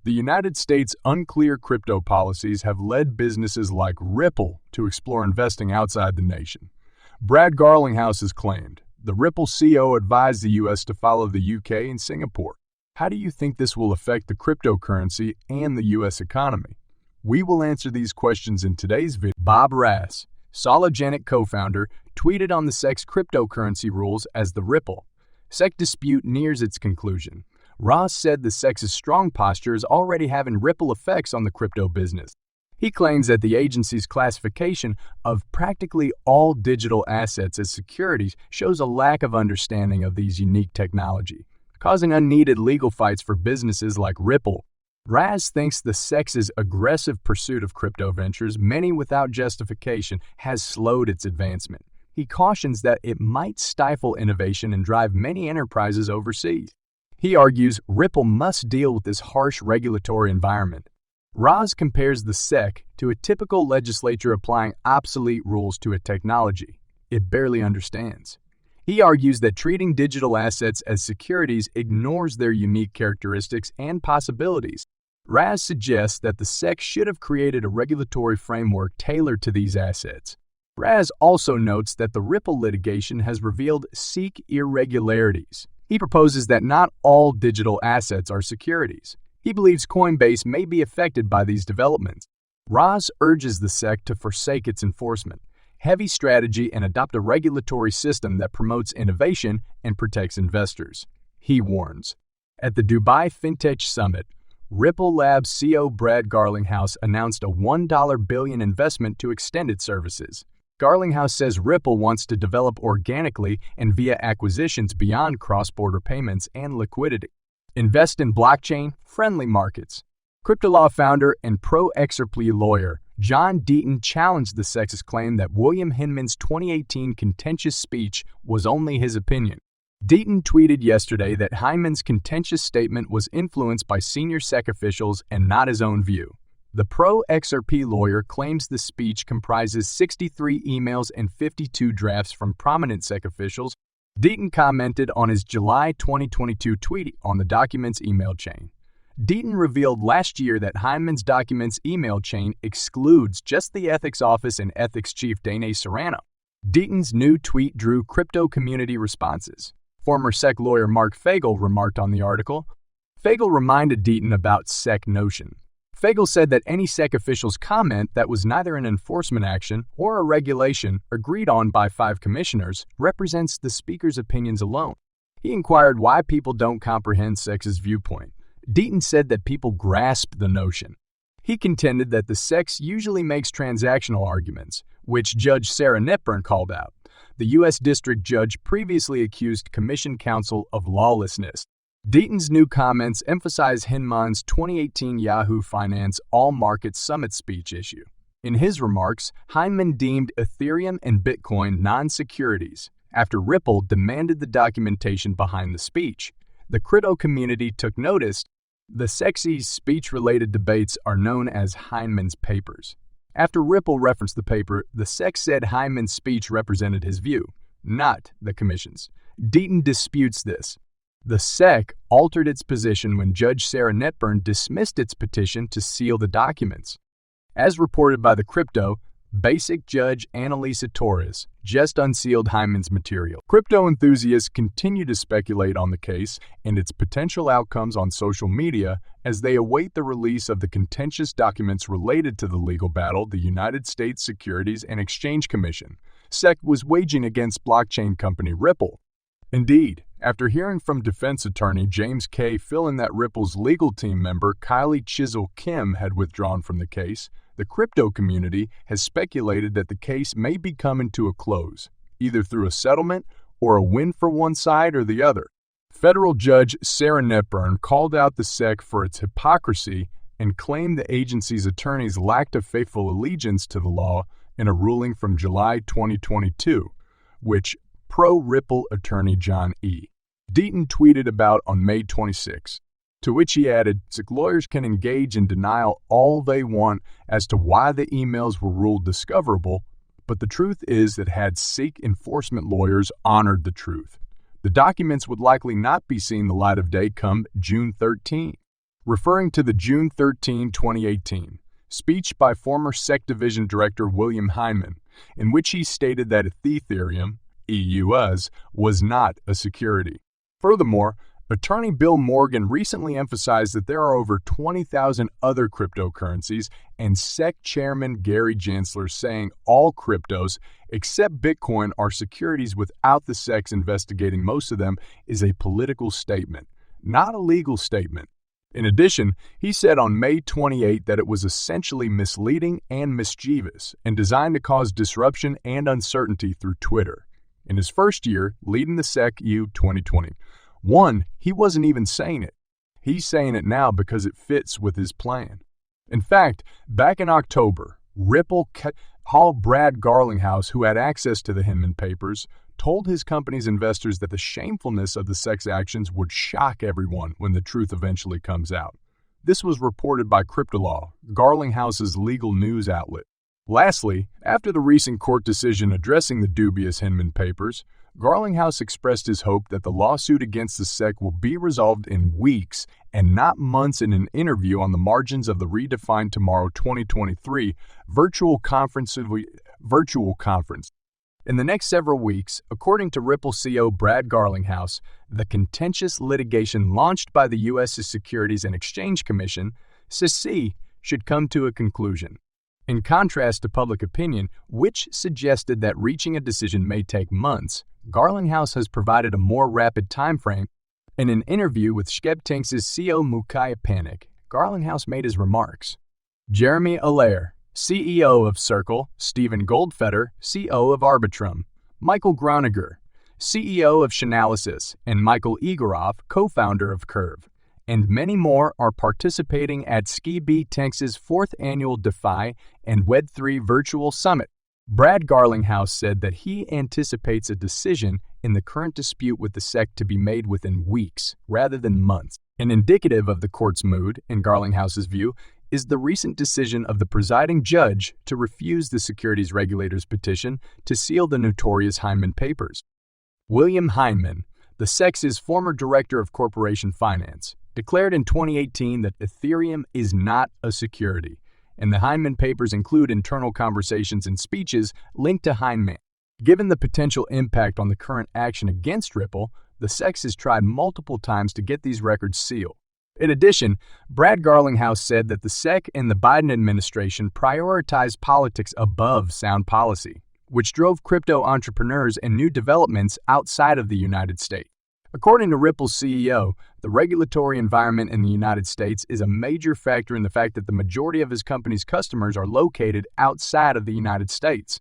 The United States' unclear crypto policies have led businesses like Ripple to explore investing outside the nation. Brad Garlinghouse has claimed the Ripple CEO advised the U.S. to follow the U.K. and Singapore. How do you think this will affect the cryptocurrency and the U.S. economy? We will answer these questions in today's video. Bob Ras, Sologenic co-founder, tweeted on the SEC's cryptocurrency rules as the Ripple SEC dispute nears its conclusion. Ross said the SEC's strong posture is already having ripple effects on the crypto business. He claims that the agency's classification of practically all digital assets as securities shows a lack of understanding of these unique technology, causing unneeded legal fights for businesses like Ripple. Raz thinks the SEC's aggressive pursuit of crypto ventures, many without justification, has slowed its advancement. He cautions that it might stifle innovation and drive many enterprises overseas. He argues Ripple must deal with this harsh regulatory environment. Raz compares the SEC to a typical legislature applying obsolete rules to a technology it barely understands. He argues that treating digital assets as securities ignores their unique characteristics and possibilities. Raz suggests that the SEC should have created a regulatory framework tailored to these assets. Raz also notes that the Ripple litigation has revealed SEC irregularities. He proposes that not all digital assets are securities. He believes Coinbase may be affected by these developments. Raz urges the SEC to forsake its enforcement, heavy strategy, and adopt a regulatory system that promotes innovation and protects investors. He warns. At the Dubai FinTech Summit, Ripple Labs CEO Brad Garlinghouse announced a $1 billion investment to extend its services. Garlinghouse says Ripple wants to develop organically and via acquisitions beyond cross-border payments and liquidity. Invest in blockchain-friendly markets. CryptoLaw founder and pro-excerptly lawyer John Deaton challenged the SEC's claim that William Hinman's 2018 contentious speech was only his opinion. Deaton tweeted yesterday that Hinman's contentious statement was influenced by senior SEC officials and not his own view. The pro-XRP lawyer claims the speech comprises 63 emails and 52 drafts from prominent SEC officials. Deaton commented on his July 2022 tweet on the document's email chain. Deaton revealed last year that Hinman's documents email chain excludes just the ethics office and ethics chief Dane Serrano. Deaton's new tweet drew crypto community responses. Former SEC lawyer Mark Fagel remarked on the article. Fagel reminded Deaton about SEC Notion. Fagel said that any SEC official's comment that was neither an enforcement action or a regulation agreed on by 5 commissioners represents the speaker's opinions alone. He inquired why people don't comprehend SEC's viewpoint. Deaton said that people grasp the notion. He contended that the SEC usually makes transactional arguments, which Judge Sarah Netburn called out. The U.S. District Judge previously accused Commission counsel of lawlessness. Deaton's new comments emphasize Hinman's 2018 Yahoo Finance All Markets Summit speech issue. In his remarks, Hinman deemed Ethereum and Bitcoin non-securities after Ripple demanded the documentation behind the speech. The crypto community took notice. The SEC's speech-related debates are known as Hinman's papers. After Ripple referenced the paper, the SEC said Hinman's speech represented his view, not the Commission's. Deaton disputes this. The SEC altered its position when Judge Sarah Netburn dismissed its petition to seal the documents. As reported by the Crypto, Basic Judge Annalisa Torres just unsealed Hinman's material. Crypto enthusiasts continue to speculate on the case and its potential outcomes on social media as they await the release of the contentious documents related to the legal battle the United States Securities and Exchange Commission, SEC, was waging against blockchain company Ripple. Indeed, after hearing from defense attorney James K. Fillon that Ripple's legal team member Kylie Chisel Kim had withdrawn from the case, the crypto community has speculated that the case may be coming to a close, either through a settlement or a win for one side or the other. Federal Judge Sarah Netburn called out the SEC for its hypocrisy and claimed the agency's attorneys lacked a faithful allegiance to the law in a ruling from July 2022, which pro-Ripple attorney John E. Deaton tweeted about on May 26, to which he added, SEC lawyers can engage in denial all they want as to why the emails were ruled discoverable, but the truth is that had SEC enforcement lawyers honored the truth, the documents would likely not be seeing the light of day come June 13. referring to the June 13, 2018, speech by former SEC Division Director William Hyman, in which he stated that Ethereum, EUS, was not a security. Furthermore, Attorney Bill Morgan recently emphasized that there are over 20,000 other cryptocurrencies, and SEC Chairman Gary Gensler saying all cryptos except Bitcoin are securities without the SEC investigating most of them is a political statement, not a legal statement. In addition, he said on May 28 that it was essentially misleading and mischievous and designed to cause disruption and uncertainty through Twitter. In his first year leading the SEC EU 2020, he wasn't even saying it. He's saying it now because it fits with his plan. In fact, back in October, Brad Garlinghouse, who had access to the Hinman papers, told his company's investors that the shamefulness of the SEC's actions would shock everyone when the truth eventually comes out. This was reported by Cryptolaw, Garlinghouse's legal news outlet. Lastly, after the recent court decision addressing the dubious Hinman papers, Garlinghouse expressed his hope that the lawsuit against the SEC will be resolved in weeks and not months in an interview on the margins of the Redefined Tomorrow 2023 virtual conference. In the next several weeks, according to Ripple CEO Brad Garlinghouse, the contentious litigation launched by the U.S. Securities and Exchange Commission, SEC, should come to a conclusion. In contrast to public opinion, which suggested that reaching a decision may take months, Garlinghouse has provided a more rapid timeframe. In an interview with Schebtanks' CEO Mukaya Panik, Garlinghouse made his remarks. Jeremy Allaire, CEO of Circle, Stephen Goldfeder, CEO of Arbitrum, Michael Groniger, CEO of Chainalysis, and Michael Egorov, co-founder of Curve, and many more are participating at Schebtanks' 4th annual DeFi and Web3 virtual summit. Brad Garlinghouse said that he anticipates a decision in the current dispute with the SEC to be made within weeks rather than months. And indicative of the court's mood, in Garlinghouse's view, is the recent decision of the presiding judge to refuse the securities regulator's petition to seal the notorious Hyman papers. William Hyman, the SEC's former director of corporation finance, declared in 2018 that Ethereum is not a security, and the Hyman papers include internal conversations and speeches linked to Hyman. Given the potential impact on the current action against Ripple, the SEC has tried multiple times to get these records sealed. In addition, Brad Garlinghouse said that the SEC and the Biden administration prioritized politics above sound policy, which drove crypto entrepreneurs and new developments outside of the United States. According to Ripple's CEO, the regulatory environment in the United States is a major factor in the fact that the majority of his company's customers are located outside of the United States.